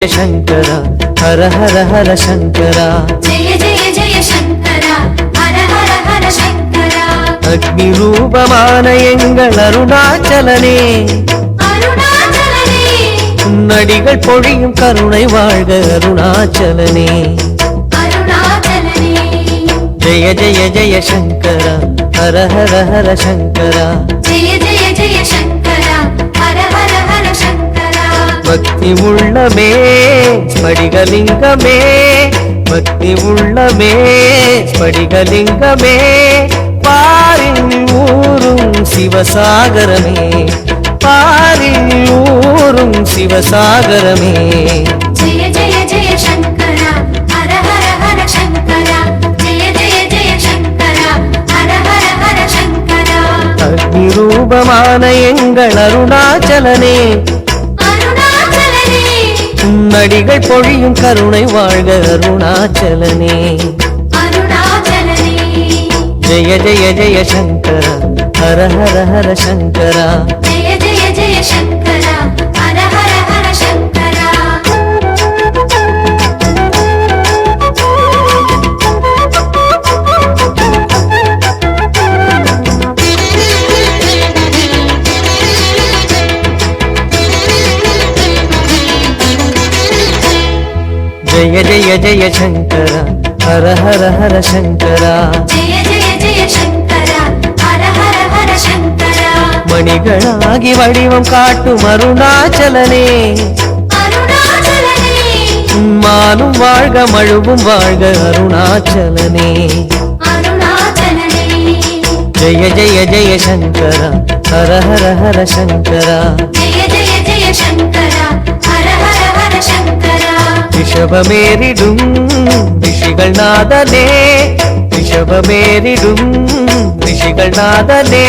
शंकरा हर हर हर शंकरा जय जय जय शंकरा हर हर हर शंकरा अग्नि रूपमान एंगल अरुणाचलने अरुणाचलने नडिगल पोழியும் करुणை வாழ்க अरुणाचलने अरुणाचलने जय जय जय शंकरा हर हर हर शंकरा जय जय जय शंकरा हर हर हर शंकरा भक्ति उल्लमे स्फटिकलिंगमे भक्ति उल्लमे स्फटिकलिंगमे पारिल ऊरुम शिवसागरमे पारिल ऊरुम शिवसागरमे जय जय जय शंकरा हर हर हर शंकरा जय जय जय शंकरा हर हर हर शंकरा अग्नि रूपमान एंगल अरुणाचलने अरुणाचलने नडिगल पोழியும் करुणை வாழ்க अरुणाचलने अरुणाचलने जय जय जय शंकरा हर हर हर शंकरा जय जय जय शंकरा हर हर हर शंकरा जय जय जय शंकरा हर हर हर शंकरा जय जय जय शंकरा हर हर हर शंकरा மணிகளாகி வடிவம் காட்டும் அருணாச்சலனே अरुणाचलने மாலும் வாழ்க மழுவும் வாழ்க அருணாச்சலனே अरुणाचलने जय जय जय शंकरा हर हर हर शंकरा जय जय जय शंकरा हर हर हर शंकरा ரிஷபமேறிடும் ரிஷிகள் நாதனே ரிஷபமேறிடும் ரிஷிகள் நாதனே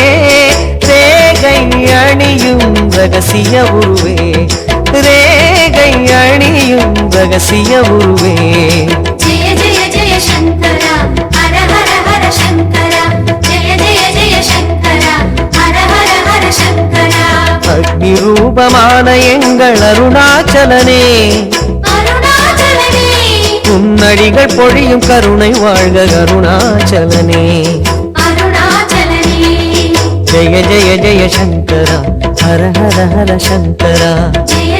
ரேகை அணியும் ரகசிய உருவே ரேகை அணியும் ரகசிய உருவே जय जय जय शंकरा हर हर हर शंकरा जय जय जय शंकरा हर हर हर शंकरा அக்னி ரூபமான எங்கள் அருணாச்சலனே अरुणाचलने உன்னடிகள் பொழியும் கருணை வாழ்க அருணாச்சலனே अरुणाचलने जय जय जय शंकरा हर हर हर शंकरा जय